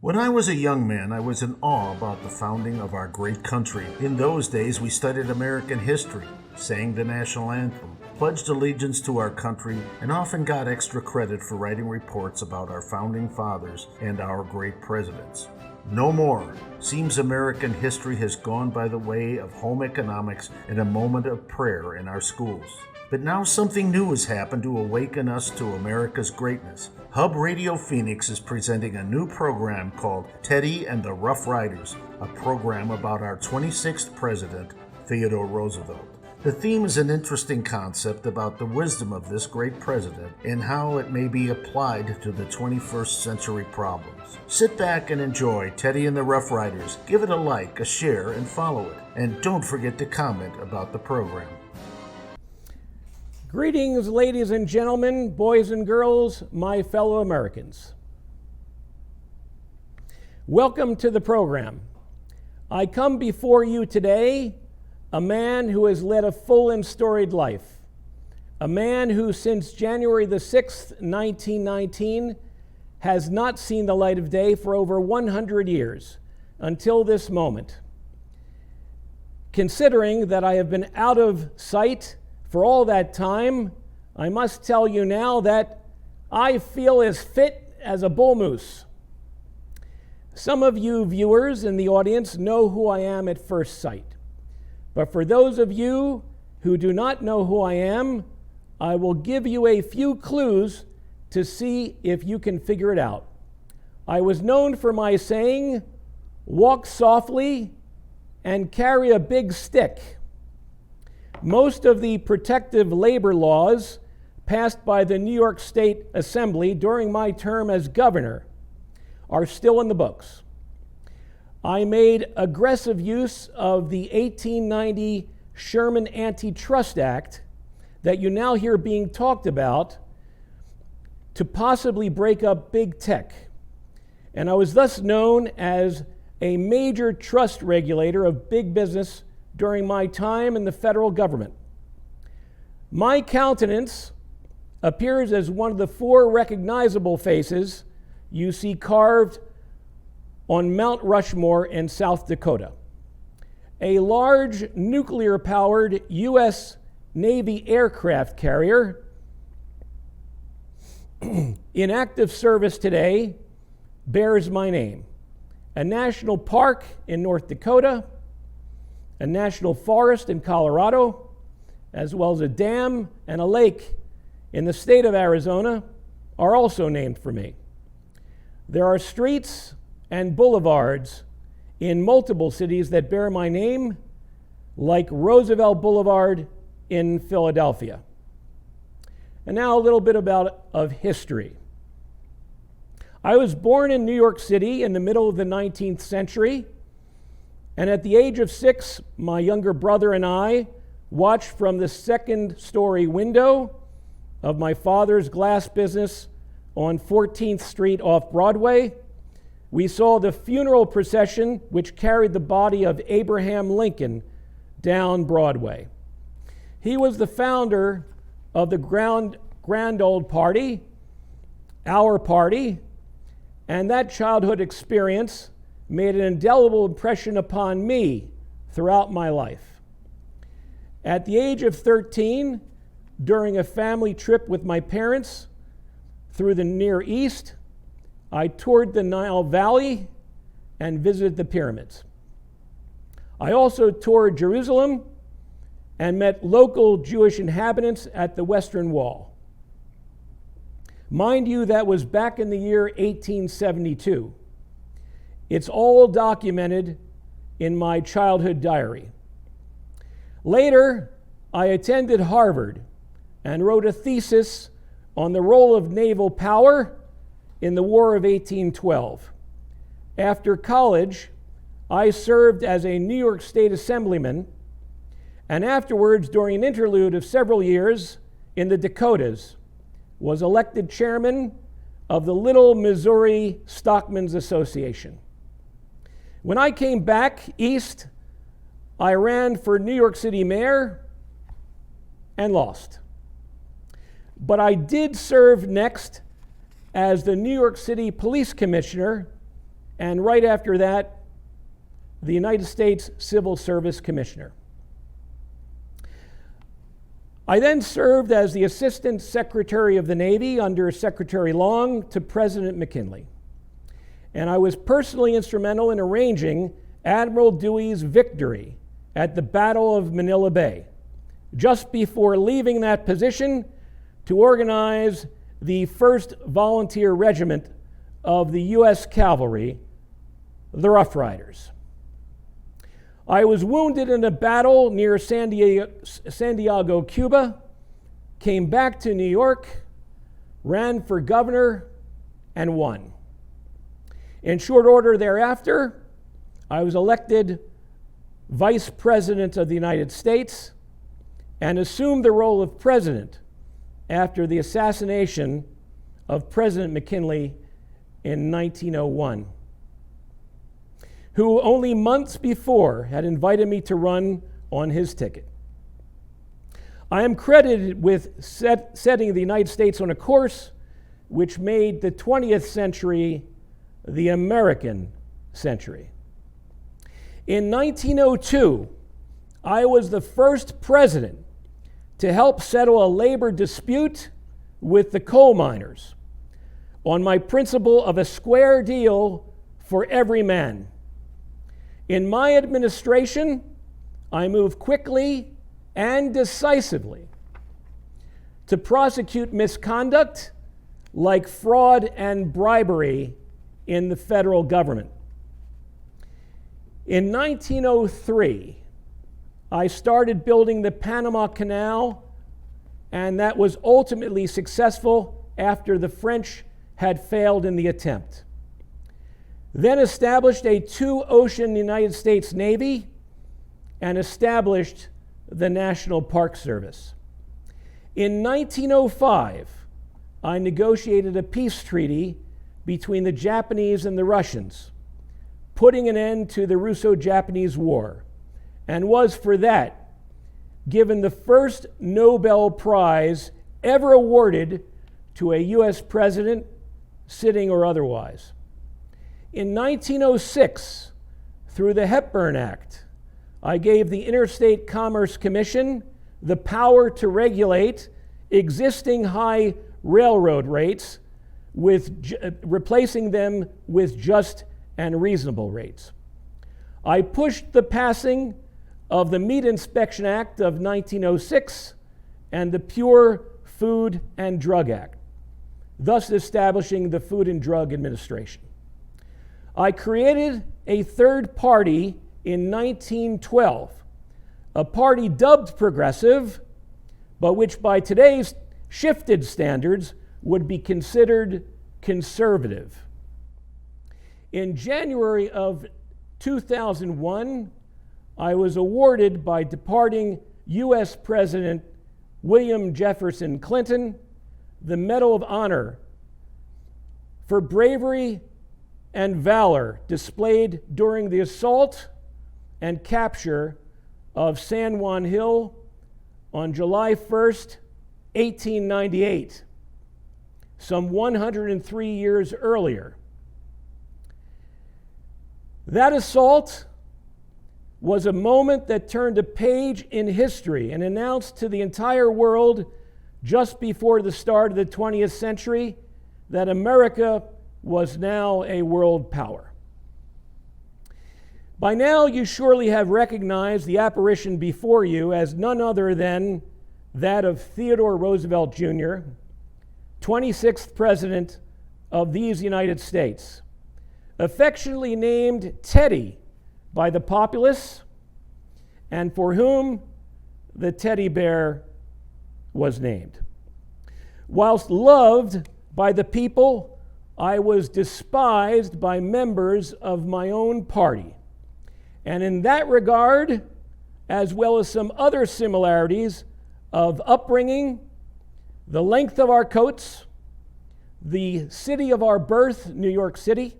When I was a young man, I was in awe about the founding of our great country. In those days, we studied American history, sang the national anthem, pledged allegiance to our country, and often got extra credit for writing reports about our founding fathers and our great presidents. No more. Seems American history has gone by the way of home economics and a moment of prayer in our schools. But now something new has happened to awaken us to America's greatness. Hub Radio Phoenix is presenting a new program called Teddy and the Rough Riders, a program about our 26th president, Theodore Roosevelt. The theme is an interesting concept about the wisdom of this great president and how it may be applied to the 21st century problems. Sit back and enjoy Teddy and the Rough Riders. Give it a like, a share, and follow it. And don't forget to comment about the program. Greetings, ladies and gentlemen, boys and girls, my fellow Americans. Welcome to the program. I come before you today, a man who has led a full and storied life, a man who since January the 6th, 1919, has not seen the light of day for over 100 years, until this moment. Considering that I have been out of sight for all that time, I must tell you now that I feel as fit as a bull moose. Some of you viewers in the audience know who I am at first sight. But for those of you who do not know who I am, I will give you a few clues to see if you can figure it out. I was known for my saying, walk softly and carry a big stick. Most of the protective labor laws passed by the New York State Assembly during my term as governor are still in the books. I made aggressive use of the 1890 Sherman Antitrust Act that you now hear being talked about to possibly break up big tech. And I was thus known as a major trust regulator of big business during my time in the federal government. My countenance appears as one of the four recognizable faces you see carved on Mount Rushmore in South Dakota. A large nuclear-powered U.S. Navy aircraft carrier in active service today bears my name. A national park in North Dakota, a national forest in Colorado, as well as a dam and a lake in the state of Arizona are also named for me. There are streets and boulevards in multiple cities that bear my name, like Roosevelt Boulevard in Philadelphia. And now a little bit of history. I was born in New York City in the middle of the 19th century, and at the age of 6, my younger brother and I watched from the second-story window of my father's glass business on 14th Street off Broadway. We saw the funeral procession which carried the body of Abraham Lincoln down Broadway. He was the founder of the Grand Old Party, our party, and that childhood experience made an indelible impression upon me throughout my life. At the age of 13, during a family trip with my parents through the Near East, I toured the Nile Valley and visited the pyramids. I also toured Jerusalem and met local Jewish inhabitants at the Western Wall. Mind you, that was back in the year 1872. It's all documented in my childhood diary. Later, I attended Harvard and wrote a thesis on the role of naval power in the War of 1812. After college, I served as a New York State Assemblyman, and afterwards, during an interlude of several years in the Dakotas, was elected chairman of the Little Missouri Stockmen's Association. When I came back east, I ran for New York City mayor and lost. But I did serve next as the New York City Police Commissioner and right after that, the United States Civil Service Commissioner. I then served as the Assistant Secretary of the Navy under Secretary Long to President McKinley. And I was personally instrumental in arranging Admiral Dewey's victory at the Battle of Manila Bay, just before leaving that position to organize the 1st Volunteer Regiment of the U.S. Cavalry, the Rough Riders. I was wounded in a battle near San Diego, Cuba, came back to New York, ran for governor, and won. In short order thereafter, I was elected Vice President of the United States and assumed the role of President after the assassination of President McKinley in 1901, who only months before had invited me to run on his ticket. I am credited with setting the United States on a course which made the 20th century the American century. In 1902, I was the first president to help settle a labor dispute with the coal miners on my principle of a square deal for every man. In my administration, I moved quickly and decisively to prosecute misconduct like fraud and bribery in the federal government. In 1903, I started building the Panama Canal, and that was ultimately successful after the French had failed in the attempt. Then established a 2-ocean United States Navy and established the National Park Service. In 1905, I negotiated a peace treaty between the Japanese and the Russians, putting an end to the Russo-Japanese War, and was for that given the first Nobel Prize ever awarded to a U.S. president, sitting or otherwise. In 1906, through the Hepburn Act, I gave the Interstate Commerce Commission the power to regulate existing high railroad rates, replacing them with just and reasonable rates. I pushed the passing of the Meat Inspection Act of 1906 and the Pure Food and Drug Act, thus establishing the Food and Drug Administration. I created a third party in 1912, a party dubbed progressive, but which by today's shifted standards would be considered conservative. In January of 2001, I was awarded by departing U.S. President William Jefferson Clinton the Medal of Honor for bravery and valor displayed during the assault and capture of San Juan Hill on July 1st, 1898, some 103 years earlier. That assault was a moment that turned a page in history and announced to the entire world just before the start of the 20th century that America was now a world power. By now, you surely have recognized the apparition before you as none other than that of Theodore Roosevelt Jr., 26th President of these United States, affectionately named Teddy by the populace, and for whom the teddy bear was named. Whilst loved by the people, I was despised by members of my own party. And in that regard, as well as some other similarities of upbringing, the length of our coats, the city of our birth, New York City,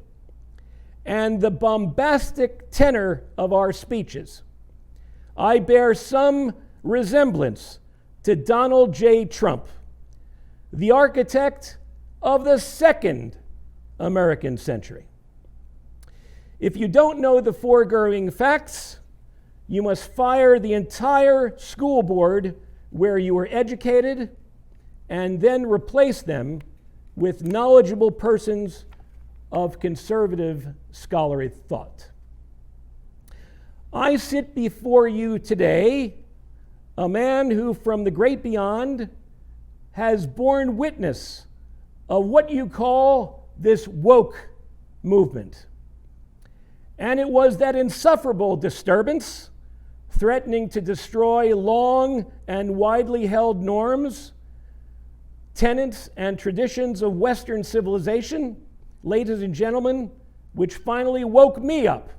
and the bombastic tenor of our speeches, I bear some resemblance to Donald J. Trump, the architect of the second American century. If you don't know the foregoing facts, you must fire the entire school board where you were educated and then replace them with knowledgeable persons of conservative scholarly thought. I sit before you today, a man who from the great beyond has borne witness of what you call this woke movement. And it was that insufferable disturbance, threatening to destroy long and widely held norms, tenets, and traditions of Western civilization, ladies and gentlemen, which finally woke me up.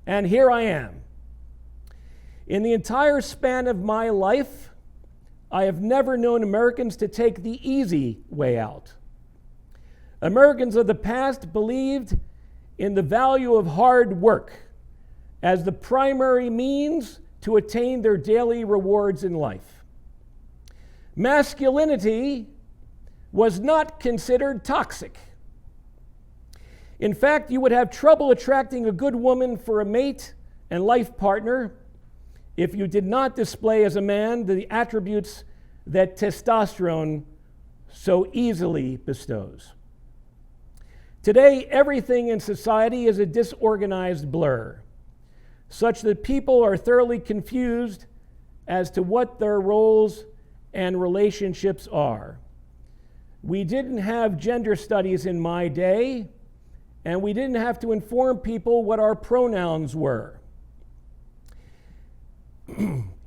And here I am. In the entire span of my life, I have never known Americans to take the easy way out. Americans of the past believed in the value of hard work as the primary means to attain their daily rewards in life. Masculinity was not considered toxic. In fact, you would have trouble attracting a good woman for a mate and life partner if you did not display as a man the attributes that testosterone so easily bestows. Today, everything in society is a disorganized blur, such that people are thoroughly confused as to what their roles and relationships are. We didn't have gender studies in my day, and we didn't have to inform people what our pronouns were.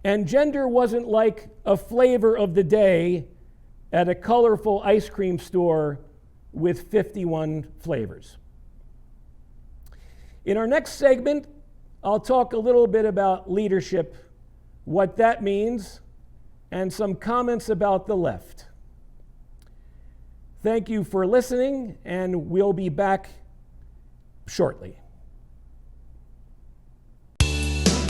And gender wasn't like a flavor of the day at a colorful ice cream store with 51 flavors. In our next segment, I'll talk a little bit about leadership, what that means, and some comments about the left. Thank you for listening, and we'll be back shortly.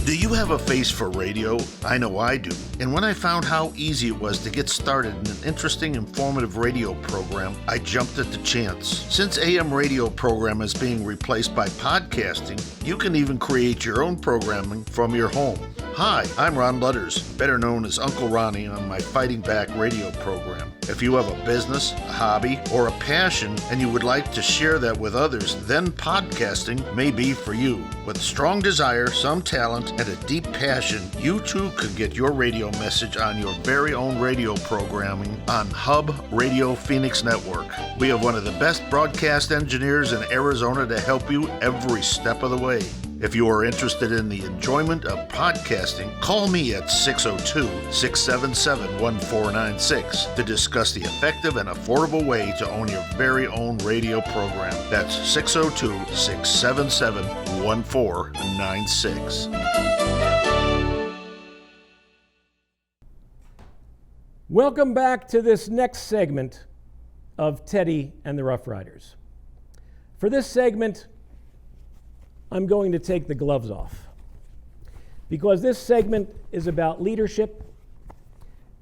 Do you have a face for radio? I know I do. And when I found how easy it was to get started in an interesting, informative radio program, I jumped at the chance. Since AM radio program is being replaced by podcasting, you can even create your own programming from your home. Hi, I'm Ron Lutters, better known as Uncle Ronnie on my Fighting Back radio program. If you have a business, a hobby, or a passion and you would like to share that with others, then podcasting may be for you. With a strong desire, some talent, and a deep passion, you too could get your radio message on your very own radio programming on Hub Radio Phoenix Network. We have one of the best broadcast engineers in Arizona to help you every step of the way. If you are interested in the enjoyment of podcasting, call me at 602-677-1496 to discuss the effective and affordable way to own your very own radio program. That's 602-677-1496. Welcome back to this next segment of Teddy and the Rough Riders. For this segment, I'm going to take the gloves off because this segment is about leadership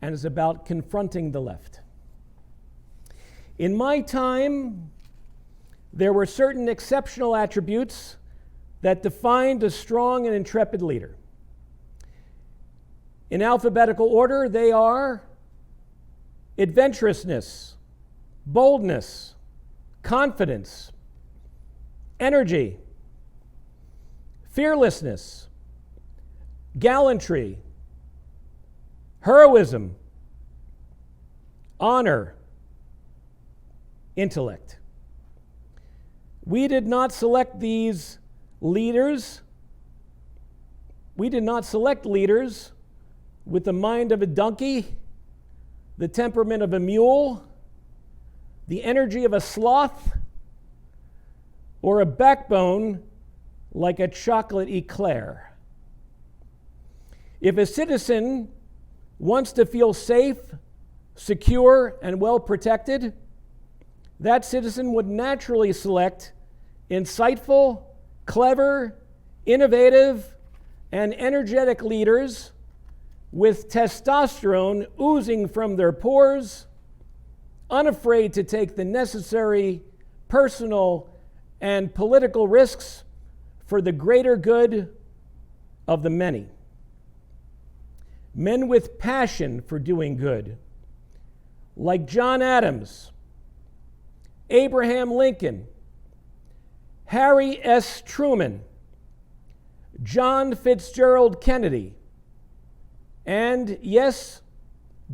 and is about confronting the left. In my time, there were certain exceptional attributes that defined a strong and intrepid leader. In alphabetical order, they are adventurousness, boldness, confidence, energy, fearlessness, gallantry, heroism, honor, intellect. We did not select these leaders. We did not select leaders with the mind of a donkey, the temperament of a mule, the energy of a sloth, or a backbone like a chocolate eclair. If a citizen wants to feel safe, secure, and well protected, that citizen would naturally select insightful, clever, innovative, and energetic leaders with testosterone oozing from their pores, unafraid to take the necessary personal and political risks for the greater good of the many. Men with passion for doing good, like John Adams, Abraham Lincoln, Harry S. Truman, John Fitzgerald Kennedy, and yes,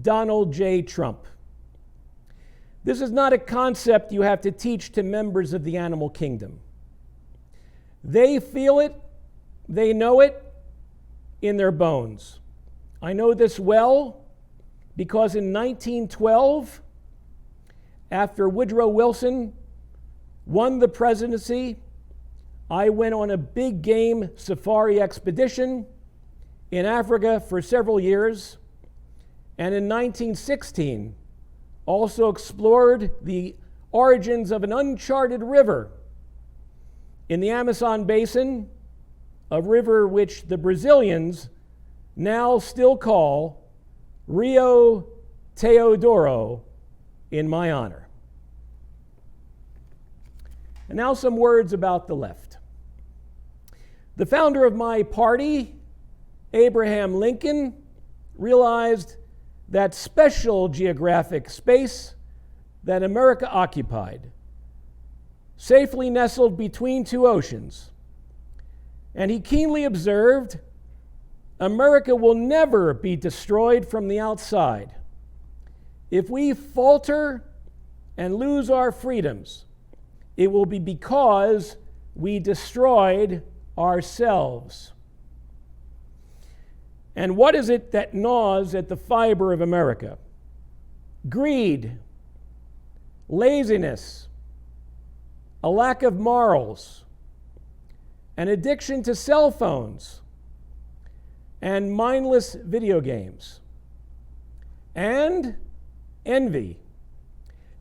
Donald J. Trump. This is not a concept you have to teach to members of the animal kingdom. They feel it, they know it in their bones. I know this well because in 1912, after Woodrow Wilson won the presidency, I went on a big game safari expedition in Africa for several years, and in 1916 also explored the origins of an uncharted river in the Amazon basin, a river which the Brazilians now still call Rio Teodoro in my honor. And now some words about the left. The founder of my party, Abraham Lincoln, realized that special geographic space that America occupied, safely nestled between two oceans. And he keenly observed, America will never be destroyed from the outside. If we falter and lose our freedoms, it will be because we destroyed ourselves. And what is it that gnaws at the fiber of America? Greed, laziness, a lack of morals, an addiction to cell phones, and mindless video games, and envy.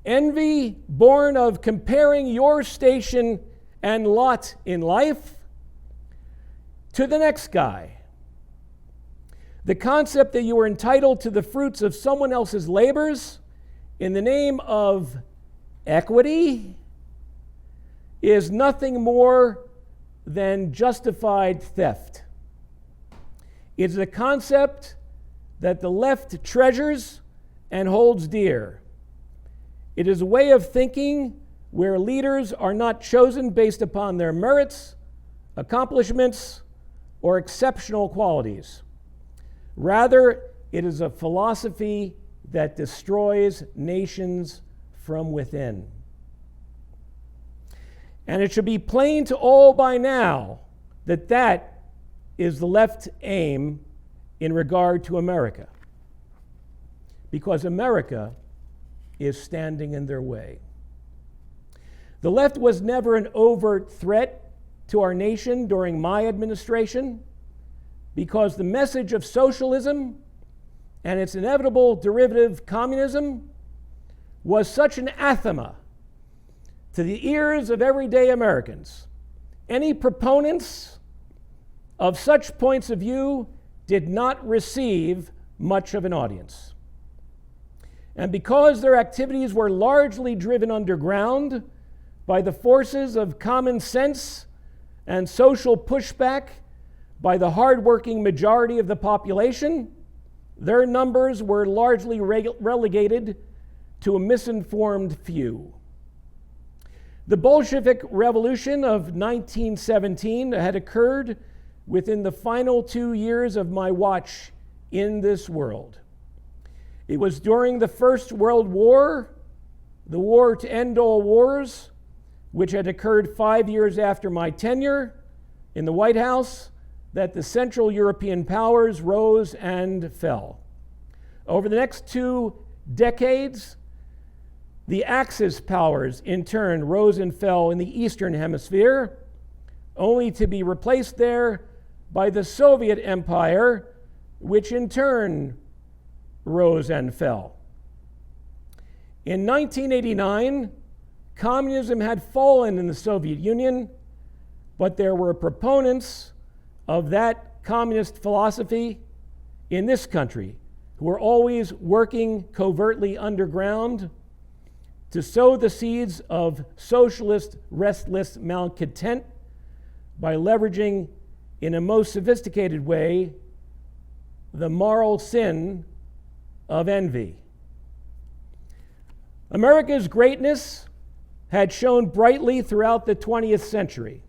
Envy born of comparing your station and lot in life to the next guy. The concept that you are entitled to the fruits of someone else's labors in the name of equity is nothing more than justified theft. It's a concept that the left treasures and holds dear. It is a way of thinking where leaders are not chosen based upon their merits, accomplishments, or exceptional qualities. Rather, it is a philosophy that destroys nations from within. And it should be plain to all by now that that is the left aim in regard to America, because America is standing in their way. The left was never an overt threat to our nation during my administration, because the message of socialism and its inevitable derivative, communism, was such an anathema to the ears of everyday Americans. Any proponents of such points of view did not receive much of an audience. And because their activities were largely driven underground by the forces of common sense and social pushback by the hardworking majority of the population, their numbers were largely relegated to a misinformed few. The Bolshevik Revolution of 1917 had occurred within the final 2 years of my watch in this world. It was during the First World War, the war to end all wars, which had occurred 5 years after my tenure in the White House, that the Central European powers rose and fell. Over the next 2 decades, the Axis powers in turn rose and fell in the Eastern Hemisphere, only to be replaced there by the Soviet Empire, which in turn rose and fell. In 1989, communism had fallen in the Soviet Union, but there were proponents of that communist philosophy in this country who were always working covertly underground to sow the seeds of socialist restless malcontent by leveraging, in a most sophisticated way, the moral sin of envy. America's greatness had shone brightly throughout the 20th century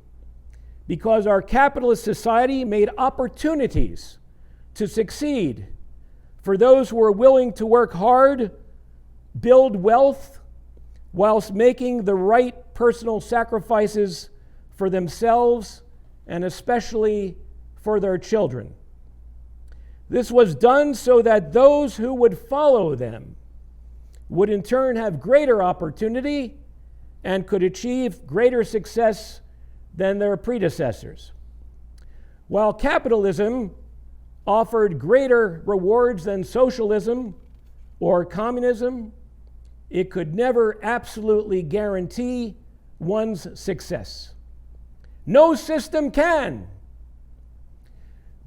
because our capitalist society made opportunities to succeed for those who were willing to work hard, build wealth, whilst making the right personal sacrifices for themselves and especially for their children. This was done so that those who would follow them would in turn have greater opportunity and could achieve greater success than their predecessors. While capitalism offered greater rewards than socialism or communism, it could never absolutely guarantee one's success. No system can.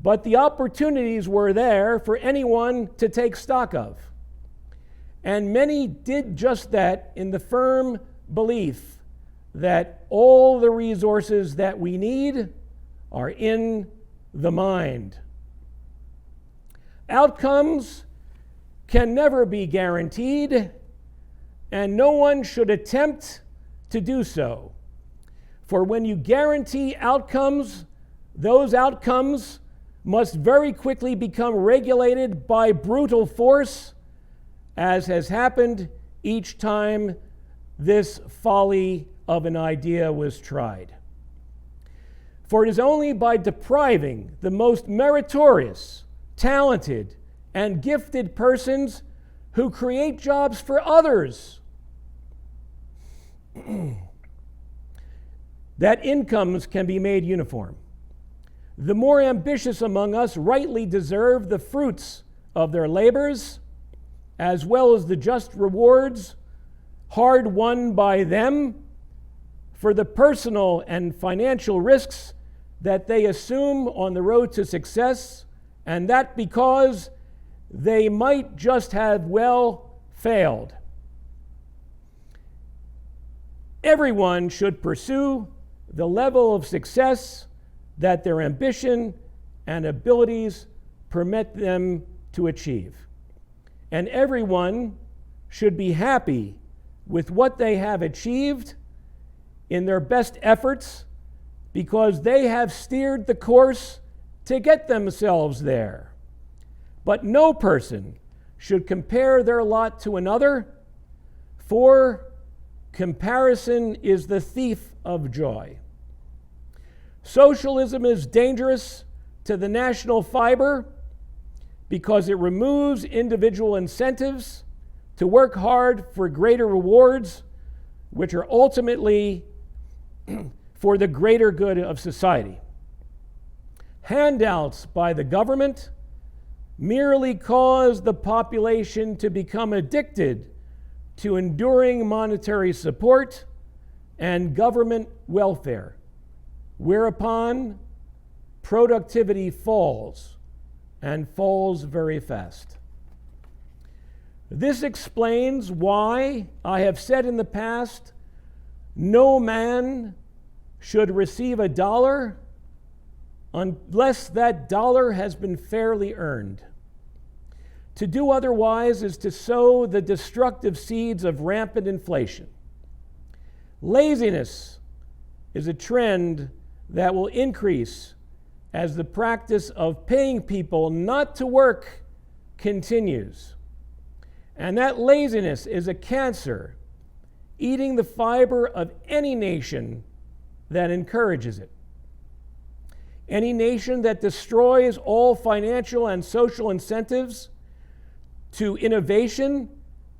But the opportunities were there for anyone to take stock of. And many did just that in the firm belief that all the resources that we need are in the mind. Outcomes can never be guaranteed, and no one should attempt to do so. For when you guarantee outcomes, those outcomes must very quickly become regulated by brutal force, as has happened each time this folly of an idea was tried. For it is only by depriving the most meritorious, talented, and gifted persons who create jobs for others that incomes can be made uniform. The more ambitious among us rightly deserve the fruits of their labors, as well as the just rewards hard won by them for the personal and financial risks that they assume on the road to success, and that because they might just have well failed. Everyone should pursue the level of success that their ambition and abilities permit them to achieve. And everyone should be happy with what they have achieved in their best efforts because they have steered the course to get themselves there. But no person should compare their lot to another, for comparison is the thief of joy. Socialism is dangerous to the national fiber because it removes individual incentives to work hard for greater rewards, which are ultimately for the greater good of society. Handouts by the government merely cause the population to become addicted to enduring monetary support and government welfare, whereupon productivity falls, and falls very fast. This explains why I have said in the past, no man should receive $1 unless that dollar has been fairly earned. To do otherwise is to sow the destructive seeds of rampant inflation. Laziness is a trend that will increase as the practice of paying people not to work continues. And that laziness is a cancer, eating the fiber of any nation that encourages it. Any nation that destroys all financial and social incentives to innovation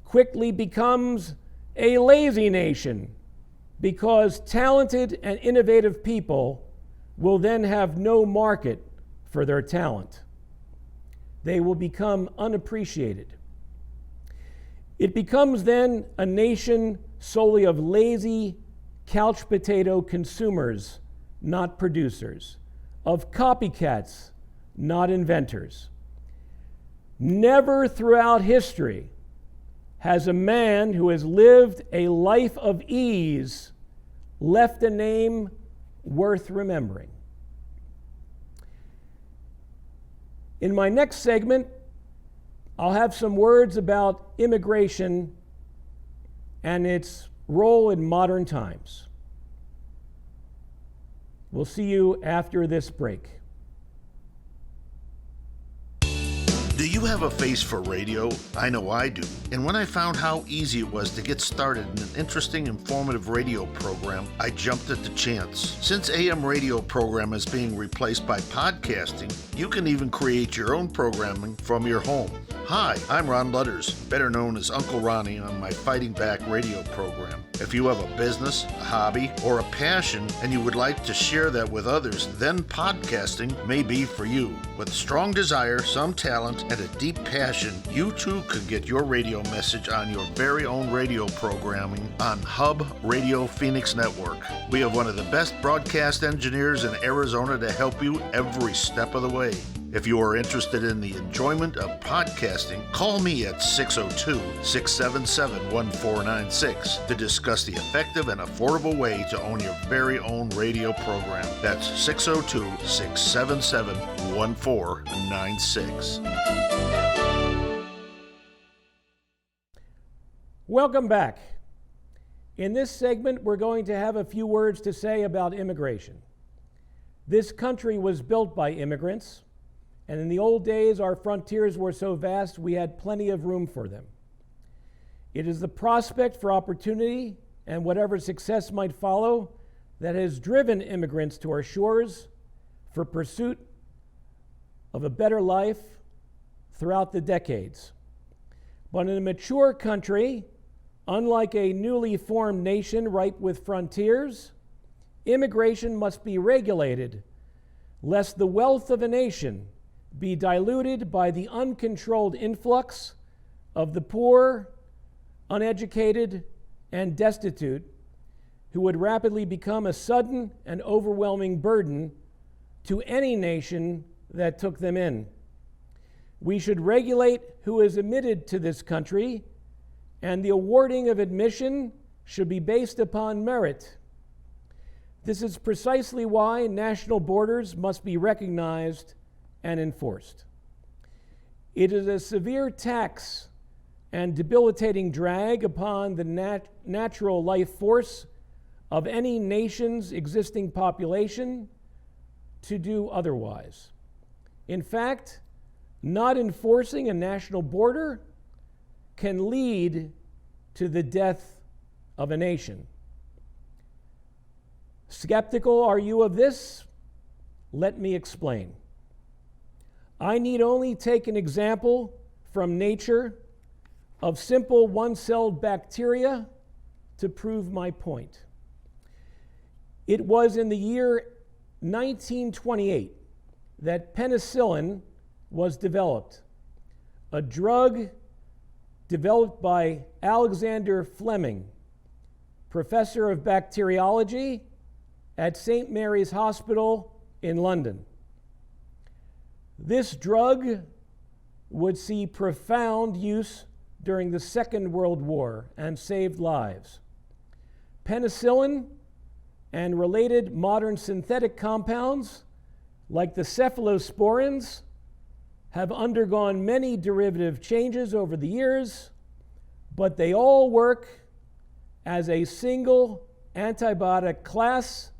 quickly becomes a lazy nation, because talented and innovative people will then have no market for their talent. They will become unappreciated. It becomes then a nation solely of lazy, couch potato consumers, not producers, of copycats, not inventors. Never throughout history has a man who has lived a life of ease left a name worth remembering. In my next segment, I'll have some words about immigration and its role in modern times. We'll see you after this break. Do you have a face for radio? I know I do. And when I found how easy it was to get started in an interesting, informative radio program, I jumped at the chance. Since AM radio program is being replaced by podcasting, you can even create your own programming from your home. Hi, I'm Ron Lutters, better known as Uncle Ronnie on my Fighting Back radio program. If you have a business, a hobby, or a passion and you would like to share that with others, then podcasting may be for you. With strong desire, some talent, and a deep passion, you too could get your radio message on your very own radio programming on Hub Radio Phoenix Network. We have one of the best broadcast engineers in Arizona to help you every step of the way. If you are interested in the enjoyment of podcasting, call me at 602-677-1496 to discuss the effective and affordable way to own your very own radio program. That's 602-677-1496. Welcome back. In this segment, we're going to have a few words to say about immigration. This country was built by immigrants, and in the old days, our frontiers were so vast we had plenty of room for them. It is the prospect for opportunity and whatever success might follow that has driven immigrants to our shores for pursuit of a better life throughout the decades. But in a mature country, unlike a newly formed nation ripe with frontiers, immigration must be regulated, lest the wealth of a nation be diluted by the uncontrolled influx of the poor, uneducated, and destitute, who would rapidly become a sudden and overwhelming burden to any nation that took them in. We should regulate who is admitted to this country, and the awarding of admission should be based upon merit. This is precisely why national borders must be recognized and enforced. It is a severe tax and debilitating drag upon the natural life force of any nation's existing population to do otherwise. In fact, not enforcing a national border can lead to the death of a nation. Skeptical are you of this? Let me explain. I need only take an example from nature of simple one-celled bacteria to prove my point. It was in the year 1928 that penicillin was developed, a drug developed by Alexander Fleming, professor of bacteriology at St. Mary's Hospital in London. This drug would see profound use during the Second World War and saved lives. Penicillin and related modern synthetic compounds, like the cephalosporins, have undergone many derivative changes over the years, but they all work as a single antibiotic class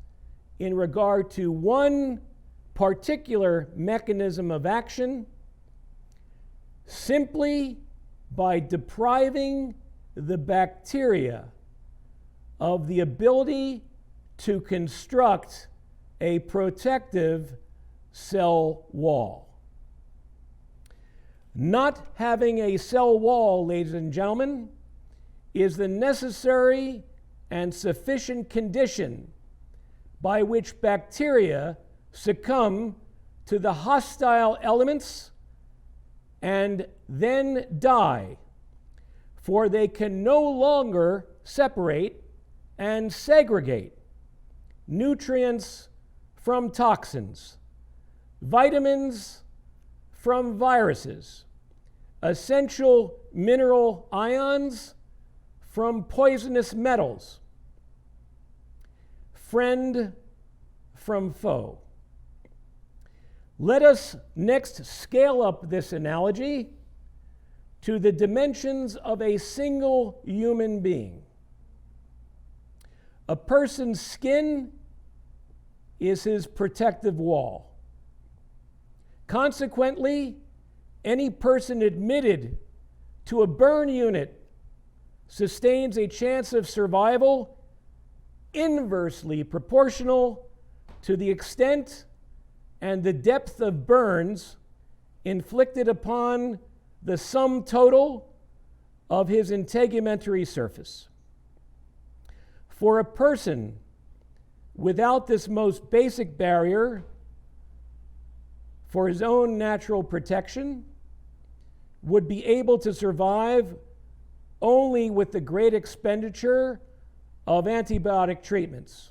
in regard to one particular mechanism of action, simply by depriving the bacteria of the ability to construct a protective cell wall. Not having a cell wall, ladies and gentlemen, is the necessary and sufficient condition by which bacteria succumb to the hostile elements and then die, for they can no longer separate and segregate nutrients from toxins, vitamins from viruses, essential mineral ions from poisonous metals. Friend, from foe. Let us next scale up this analogy to the dimensions of a single human being. A person's skin is his protective wall. Consequently, any person admitted to a burn unit sustains a chance of survival inversely proportional to the extent and the depth of burns inflicted upon the sum total of his integumentary surface. For a person without this most basic barrier for his own natural protection would be able to survive only with the great expenditure of antibiotic treatments.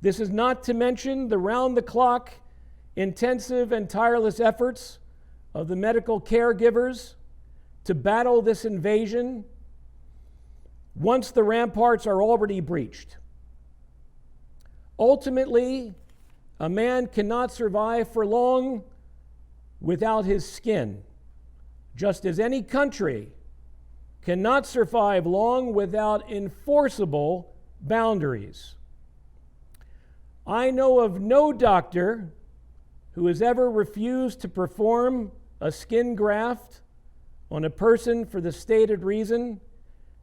This is not to mention the round-the-clock, intensive and tireless efforts of the medical caregivers to battle this invasion once the ramparts are already breached. Ultimately, a man cannot survive for long without his skin, just as any country cannot survive long without enforceable boundaries. I know of no doctor who has ever refused to perform a skin graft on a person for the stated reason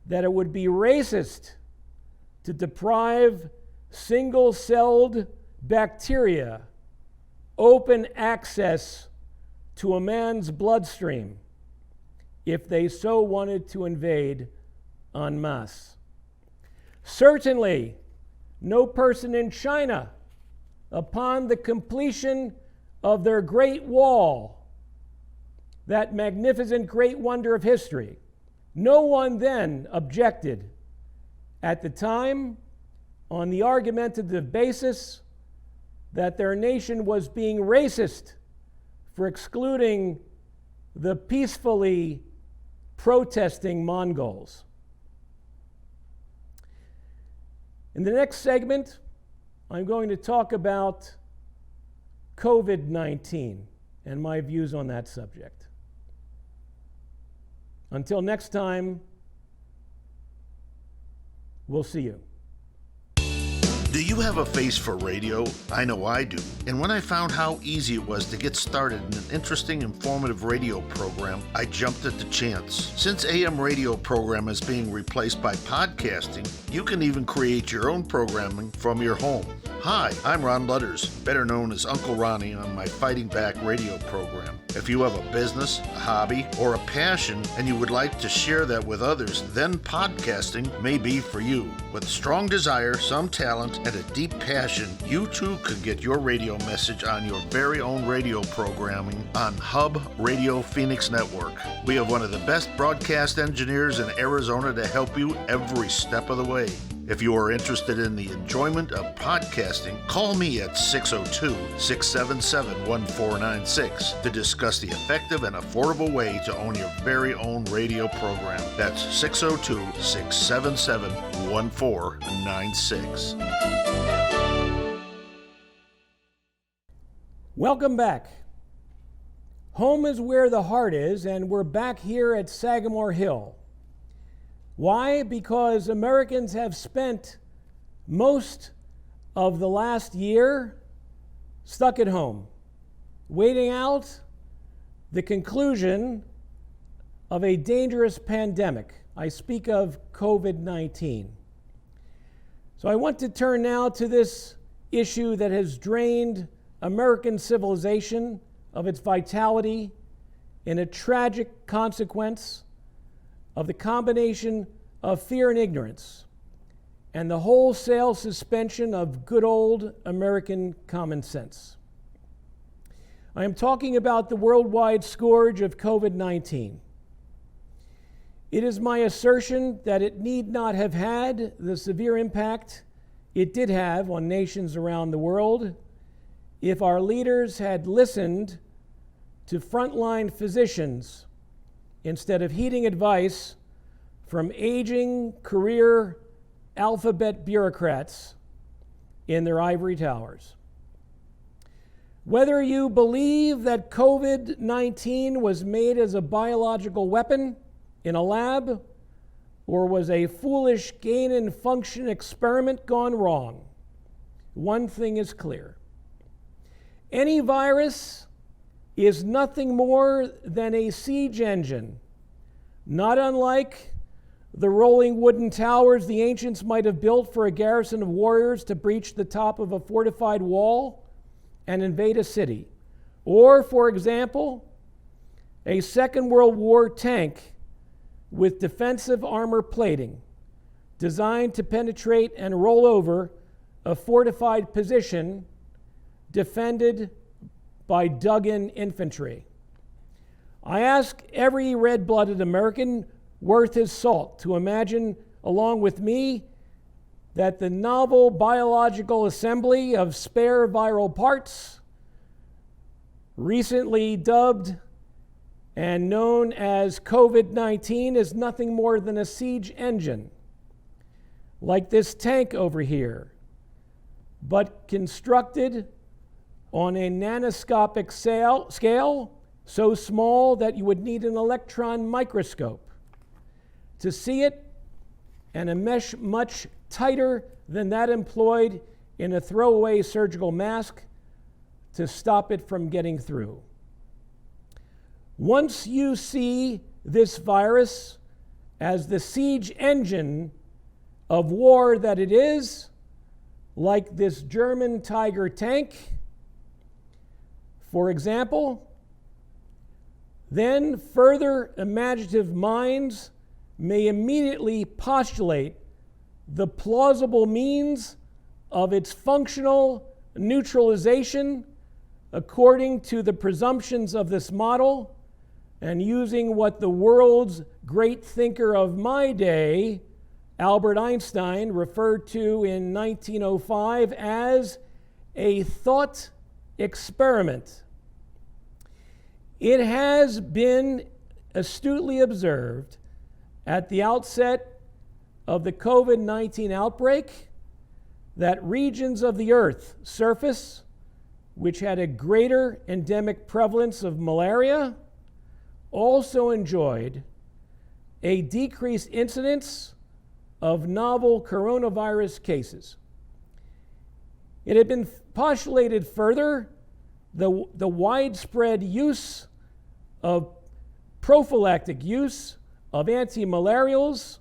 that it would be racist to deprive single-celled bacteria open access to a man's bloodstream if they so wanted to invade en masse. Certainly, no person in China, upon the completion of their Great Wall, that magnificent great wonder of history, no one then objected at the time on the argumentative basis that their nation was being racist for excluding the peacefully protesting Mongols. In the next segment, I'm going to talk about COVID-19 and my views on that subject. Until next time, we'll see you. Do you have a face for radio? I know I do. And when I found how easy it was to get started in an interesting, informative radio program, I jumped at the chance. Since AM radio program is being replaced by podcasting, you can even create your own programming from your home. Hi, I'm Ron Lutters, better known as Uncle Ronnie on my Fighting Back radio program. If you have a business, a hobby, or a passion and you would like to share that with others, then podcasting may be for you. With strong desire, some talent, and a deep passion, you too could get your radio message on your very own radio programming on Hub Radio Phoenix Network. We have one of the best broadcast engineers in Arizona to help you every step of the way. If you are interested in the enjoyment of podcasting, call me at 602-677-1496 to discuss the effective and affordable way to own your very own radio program. That's 602-677-1496. Welcome back. Home is where the heart is, and we're back here at Sagamore Hill. Why? Because Americans have spent most of the last year stuck at home, waiting out the conclusion of a dangerous pandemic. I speak of COVID-19. So I want to turn now to this issue that has drained American civilization of its vitality in a tragic consequence of the combination of fear and ignorance and the wholesale suspension of good old American common sense. I am talking about the worldwide scourge of COVID-19. It is my assertion that it need not have had the severe impact it did have on nations around the world if our leaders had listened to frontline physicians instead of heeding advice from aging career alphabet bureaucrats in their ivory towers. Whether you believe that COVID-19 was made as a biological weapon in a lab or was a foolish gain-and-function experiment gone wrong, one thing is clear. Any virus is nothing more than a siege engine, not unlike the rolling wooden towers the ancients might have built for a garrison of warriors to breach the top of a fortified wall and invade a city. Or, for example, a Second World War tank with defensive armor plating designed to penetrate and roll over a fortified position defended by dug-in infantry. I ask every red-blooded American worth his salt to imagine, along with me, that the novel biological assembly of spare viral parts, recently dubbed and known as COVID-19, is nothing more than a siege engine, like this tank over here, but constructed on a nanoscopic scale so small that you would need an electron microscope to see it, and a mesh much tighter than that employed in a throwaway surgical mask to stop it from getting through. Once you see this virus as the siege engine of war that it is, like this German Tiger tank, for example, then further imaginative minds may immediately postulate the plausible means of its functional neutralization according to the presumptions of this model, and using what the world's great thinker of my day, Albert Einstein, referred to in 1905 as a thought experiment. It has been astutely observed at the outset of the COVID-19 outbreak that regions of the Earth's surface which had a greater endemic prevalence of malaria also enjoyed a decreased incidence of novel coronavirus cases. It had been postulated further the widespread use of prophylactic use of antimalarials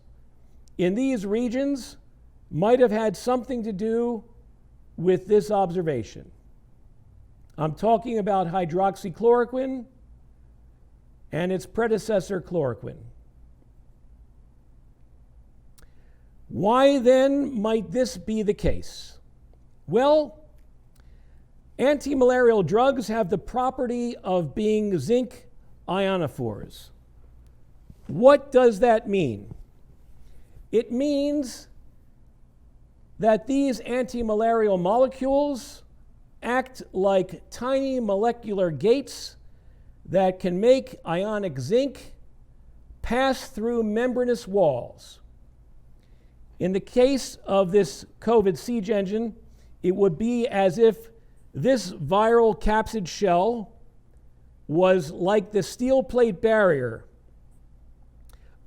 in these regions might have had something to do with this observation. I'm talking about hydroxychloroquine and its predecessor, chloroquine. Why then might this be the case? Well, antimalarial drugs have the property of being zinc ionophores. What does that mean? It means that these antimalarial molecules act like tiny molecular gates that can make ionic zinc pass through membranous walls. In the case of this COVID siege engine, it would be as if this viral capsid shell was like the steel plate barrier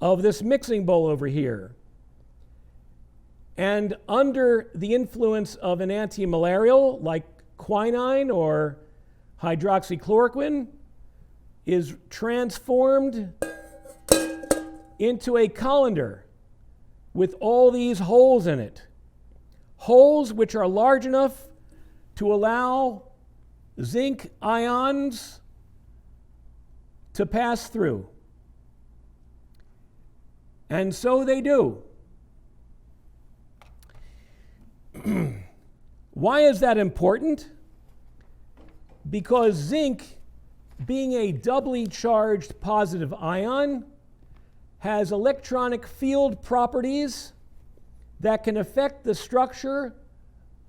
of this mixing bowl over here. And under the influence of an antimalarial like quinine or hydroxychloroquine is transformed into a colander with all these holes in it. Holes which are large enough to allow zinc ions to pass through. And so they do. Why is that important? Because zinc, being a doubly charged positive ion, has electronic field properties that can affect the structure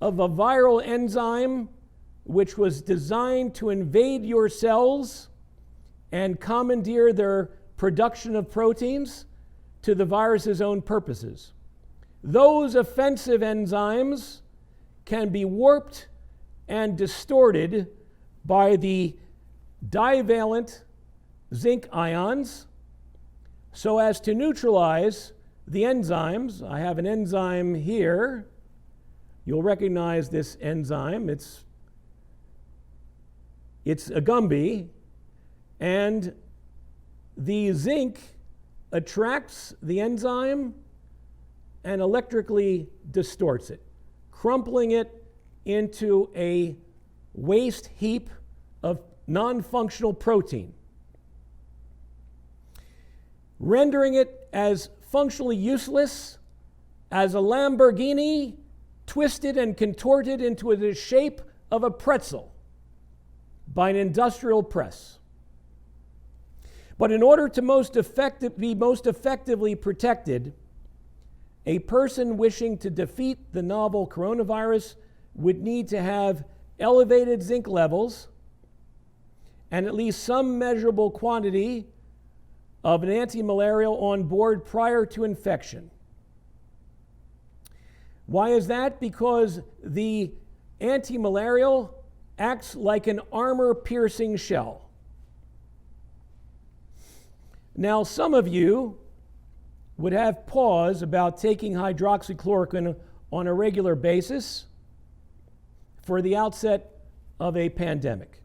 of a viral enzyme which was designed to invade your cells and commandeer their production of proteins to the virus's own purposes. Those offensive enzymes can be warped and distorted by the divalent zinc ions so as to neutralize the enzymes. I have an enzyme here. You'll recognize this enzyme. It's a gumby, and the zinc attracts the enzyme and electrically distorts it, crumpling it into a waste heap of non-functional protein, rendering it as functionally useless as a Lamborghini twisted and contorted into the shape of a pretzel by an industrial press. But in order to be most effectively protected, a person wishing to defeat the novel coronavirus would need to have elevated zinc levels and at least some measurable quantity of an antimalarial on board prior to infection. Why is that? Because the antimalarial acts like an armor-piercing shell. Now, some of you would have pause about taking hydroxychloroquine on a regular basis for the outset of a pandemic.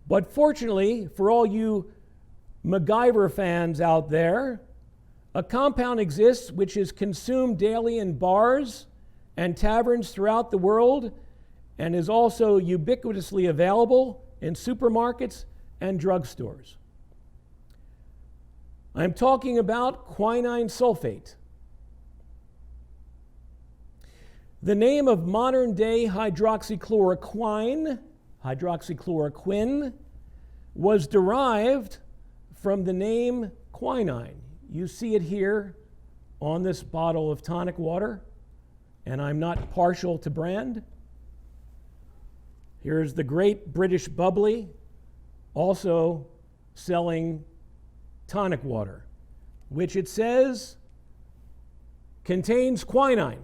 But fortunately, for all you MacGyver fans out there, a compound exists which is consumed daily in bars and taverns throughout the world and is also ubiquitously available in supermarkets and drugstores. I'm talking about quinine sulfate. The name of modern-day hydroxychloroquine was derived from the name quinine. You see it here on this bottle of tonic water, and I'm not partial to brand. Here's the Great British Bubbly, also selling tonic water, which it says contains quinine.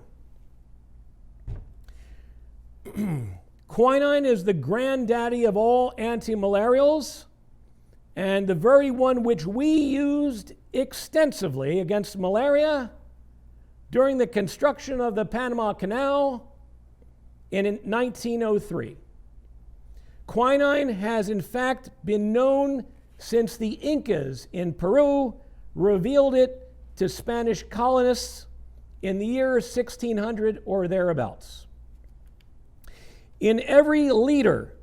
Quinine is the granddaddy of all antimalarials and the very one which we used extensively against malaria during the construction of the Panama Canal in 1903. Quinine has in fact been known since the Incas in Peru revealed it to Spanish colonists in the year 1600 or thereabouts. In every liter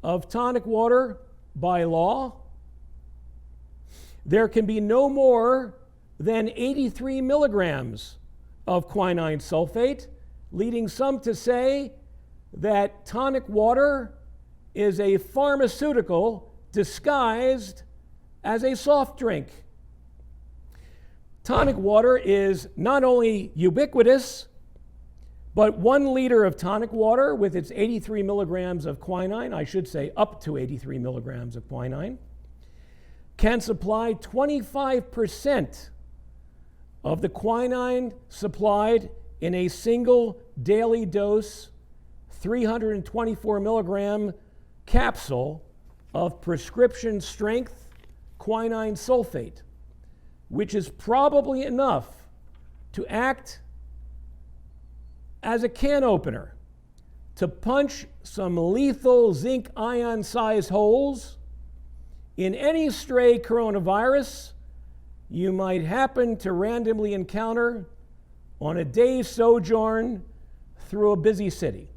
of tonic water, by law, there can be no more than 83 milligrams of quinine sulfate, leading some to say that tonic water is a pharmaceutical disguised as a soft drink. Tonic water is not only ubiquitous, but 1 liter of tonic water with its 83 milligrams of quinine, I should say up to 83 milligrams of quinine, can supply 25% of the quinine supplied in a single daily dose, 324 milligram capsule of prescription strength quinine sulfate, which is probably enough to act as a can opener to punch some lethal zinc ion sized holes in any stray coronavirus you might happen to randomly encounter on a day's sojourn through a busy city.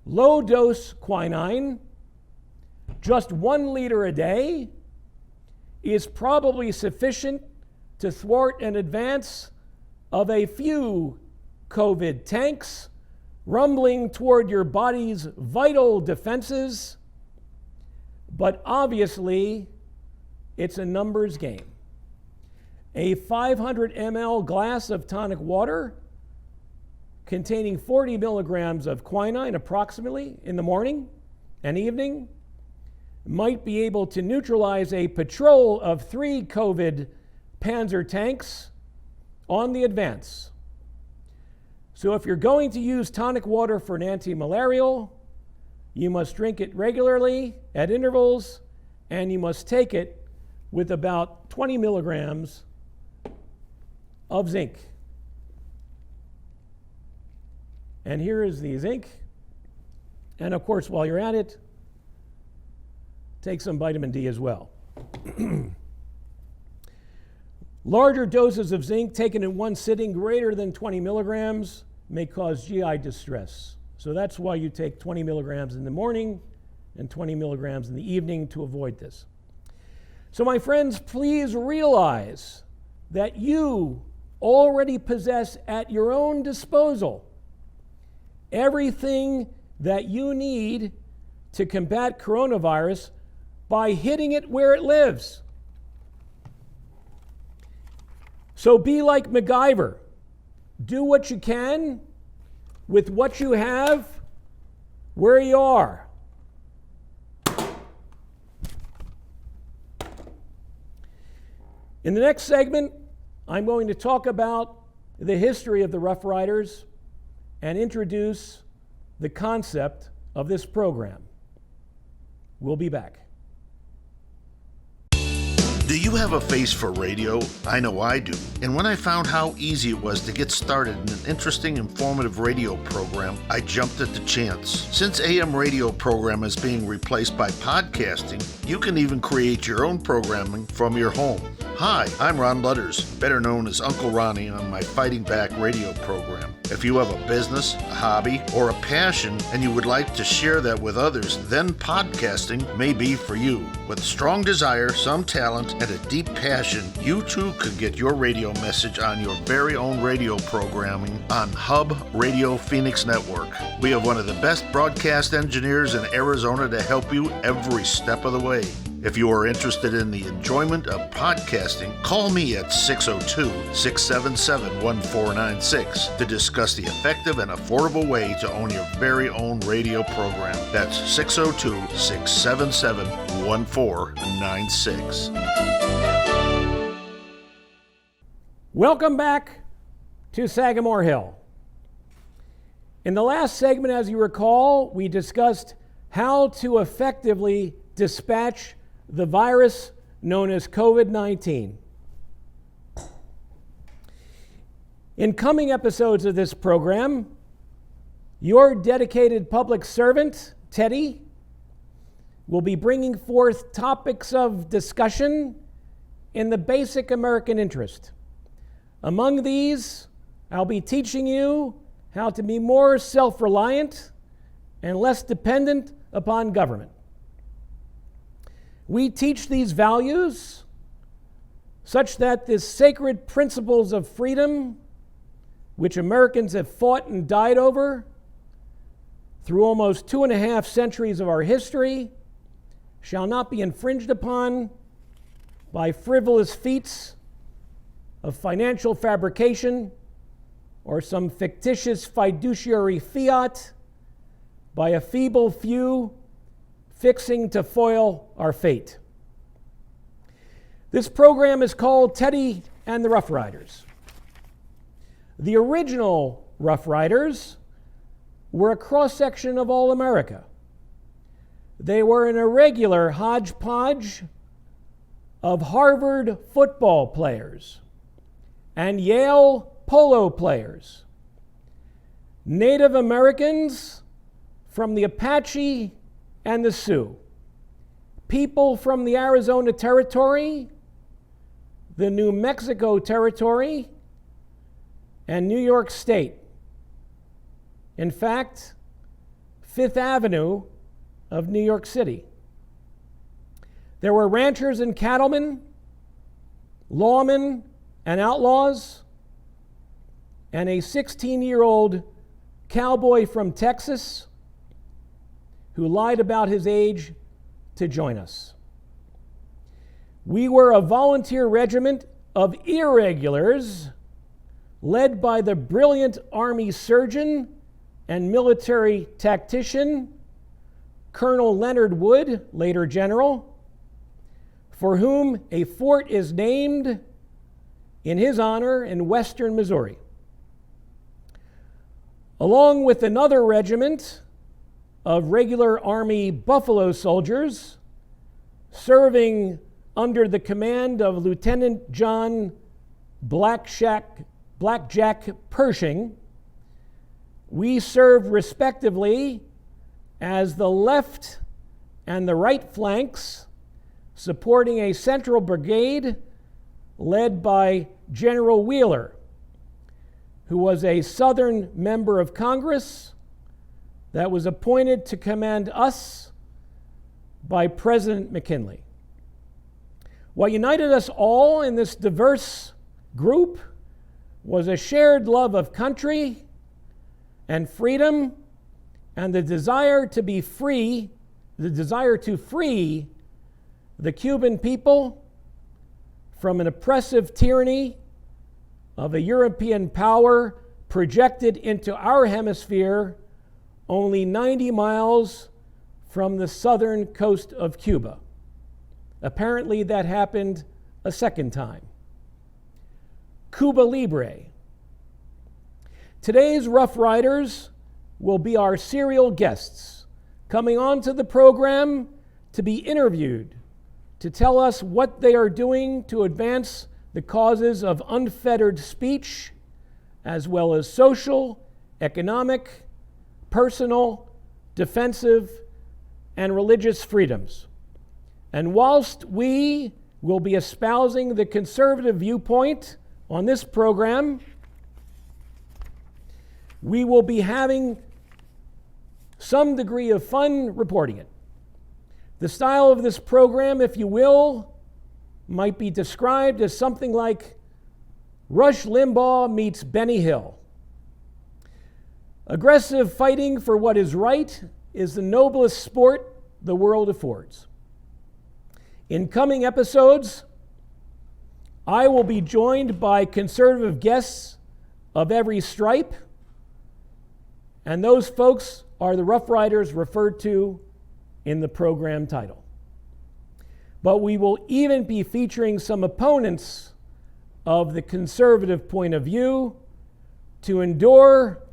Low dose quinine, just 1 liter a day, is probably sufficient to thwart an advance of a few COVID tanks rumbling toward your body's vital defenses, but obviously it's a numbers game. A 500 ml glass of tonic water containing 40 milligrams of quinine approximately in the morning and evening might be able to neutralize a patrol of 3 COVID Panzer tanks on the advance. So if you're going to use tonic water for an anti-malarial, you must drink it regularly at intervals, and you must take it with about 20 milligrams of zinc. And here is the zinc. And of course, while you're at it, take some vitamin D as well. Larger doses of zinc taken in one sitting greater than 20 milligrams may cause GI distress. So that's why you take 20 milligrams in the morning and 20 milligrams in the evening to avoid this. So my friends, please realize that you already possess at your own disposal everything that you need to combat coronavirus by hitting it where it lives. So be like MacGyver. Do what you can with what you have where you are. In the next segment, I'm going to talk about the history of the Rough Riders and introduce the concept of this program. We'll be back. Do you have a face for radio? I know I do. And when I found how easy it was to get started in an interesting, informative radio program, I jumped at the chance. Since AM radio program is being replaced by podcasting, you can even create your own programming from your home. Hi, I'm Ron Lutters, better known as Uncle Ronnie on my Fighting Back radio program. If you have a business, a hobby, or a passion and you would like to share that with others, then podcasting may be for you. With strong desire, some talent, and a deep passion, you too could get your radio message on your very own radio programming on Hub Radio Phoenix Network. We have one of the best broadcast engineers in Arizona to help you every step of the way. If you are interested in the enjoyment of podcasting, call me at 602-677-1496 to discuss the effective and affordable way to own your very own radio program. That's 602-677-1496. Welcome back to Sagamore Hill. In the last segment, as you recall, we discussed how to effectively dispatch the virus known as COVID-19. In coming episodes of this program, your dedicated public servant, Teddy, will be bringing forth topics of discussion in the basic American interest. Among these, I'll be teaching you how to be more self-reliant and less dependent upon government. We teach these values such that the sacred principles of freedom, which Americans have fought and died over through almost 2.5 centuries of our history, shall not be infringed upon by frivolous feats of financial fabrication or some fictitious fiduciary fiat by a feeble few fixing to foil our fate. This program is called Teddy and the Rough Riders. The original Rough Riders were a cross-section of all America. They were an irregular hodgepodge of Harvard football players and Yale polo players, Native Americans from the Apache and the Sioux, people from the Arizona Territory, the New Mexico Territory, and New York State. In fact, Fifth Avenue of New York City. There were ranchers and cattlemen, lawmen and outlaws, and a 16-year-old cowboy from Texas who lied about his age to join us. We were a volunteer regiment of irregulars led by the brilliant Army surgeon and military tactician, Colonel Leonard Wood, later general, for whom a fort is named in his honor in western Missouri. along with another regiment of regular Army Buffalo soldiers serving under the command of Lieutenant John Blackjack Pershing. We served respectively as the left and the right flanks, supporting a central brigade led by General Wheeler, who was a Southern member of Congress that was appointed to command us by President McKinley. What united us all in this diverse group was a shared love of country and freedom and the desire to be free, the desire to free the Cuban people from an oppressive tyranny of a European power projected into our hemisphere only 90 miles from the southern coast of Cuba. Apparently that happened a second time. Cuba Libre. Today's Rough Riders will be our serial guests, coming onto the program to be interviewed, to tell us what they are doing to advance the causes of unfettered speech, as well as social, economic, personal, defensive, and religious freedoms. And whilst we will be espousing the conservative viewpoint on this program, we will be having some degree of fun reporting it. The style of this program, if you will, might be described as something like Rush Limbaugh meets Benny Hill. Aggressive fighting for what is right is the noblest sport the world affords. In coming episodes, I will be joined by conservative guests of every stripe, and those folks are the Rough Riders referred to in the program title. But we will even be featuring some opponents of the conservative point of view to endure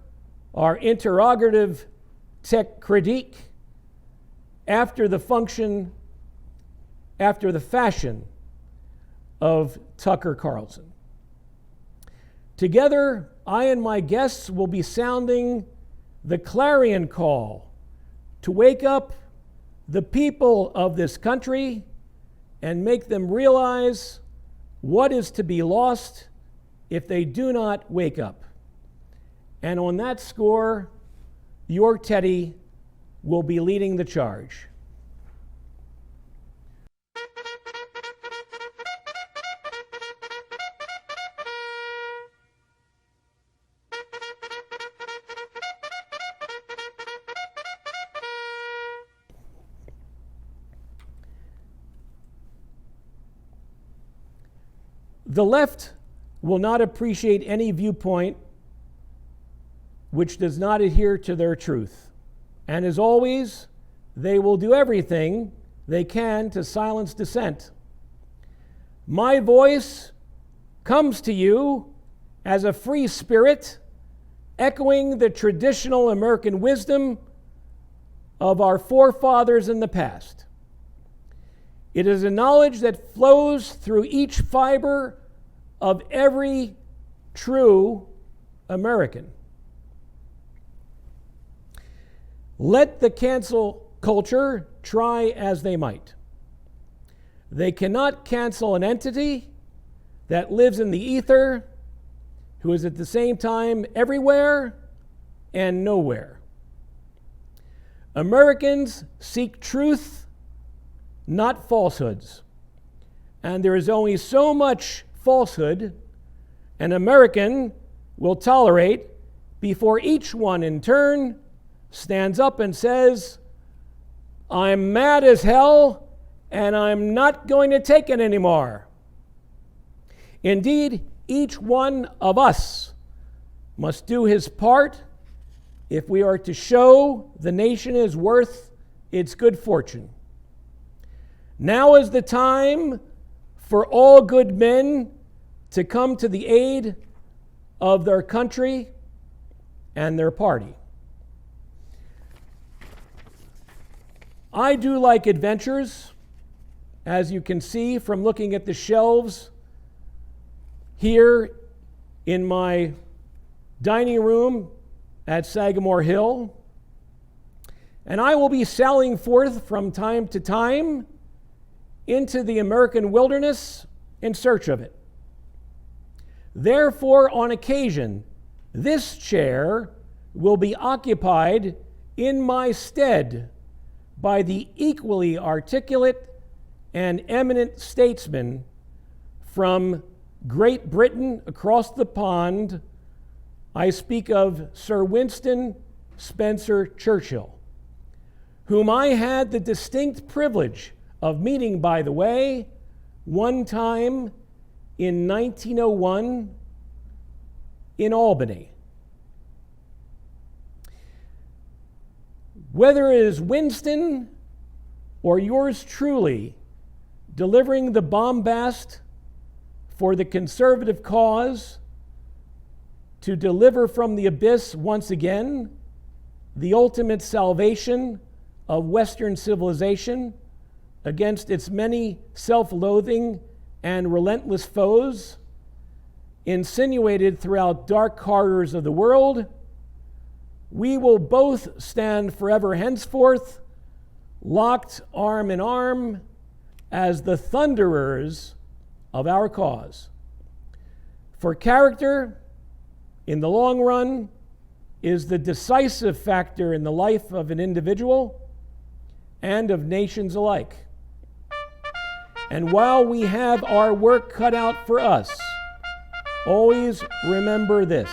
our interrogative tech critique after the fashion of Tucker Carlson. Together, I and my guests will be sounding the clarion call to wake up the people of this country and make them realize what is to be lost if they do not wake up. And on that score, your Teddy will be leading the charge. The left will not appreciate any viewpoint which does not adhere to their truth. And as always, they will do everything they can to silence dissent. My voice comes to you as a free spirit, echoing the traditional American wisdom of our forefathers in the past. It is a knowledge that flows through each fiber of every true American. Let the cancel culture try as they might. They cannot cancel an entity that lives in the ether, who is at the same time everywhere and nowhere. Americans seek truth, not falsehoods. And there is only so much falsehood an American will tolerate before each one in turn stands up and says, I'm mad as hell and I'm not going to take it anymore. Indeed, each one of us must do his part if we are to show the nation is worth its good fortune. Now is the time for all good men to come to the aid of their country and their party. I do like adventures, as you can see from looking at the shelves here in my dining room at Sagamore Hill. And I will be sallying forth from time to time into the American wilderness in search of it. Therefore, on occasion, this chair will be occupied in my stead by the equally articulate and eminent statesman from Great Britain across the pond. I speak of Sir Winston Spencer Churchill, whom I had the distinct privilege of meeting, by the way, one time in 1901 in Albany. Whether it is Winston or yours truly delivering the bombast for the conservative cause to deliver from the abyss once again the ultimate salvation of Western civilization against its many self-loathing and relentless foes insinuated throughout dark corridors of the world, we will both stand forever henceforth, locked arm in arm, as the thunderers of our cause. For character, in the long run, is the decisive factor in the life of an individual and of nations alike. And while we have our work cut out for us, always remember this: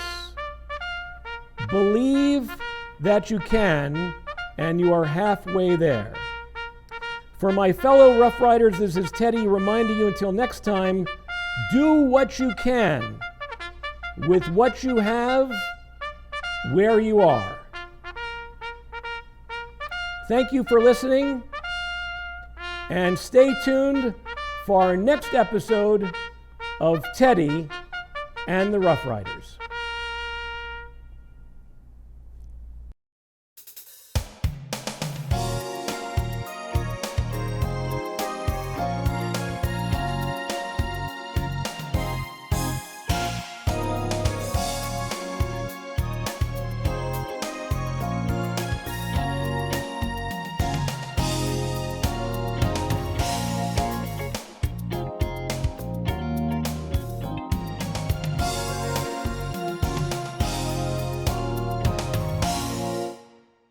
believe that you can, and you are halfway there. For my fellow Rough Riders, this is Teddy reminding you, until next time, do what you can with what you have, where you are. Thank you for listening, and stay tuned for our next episode of Teddy and the Rough Riders.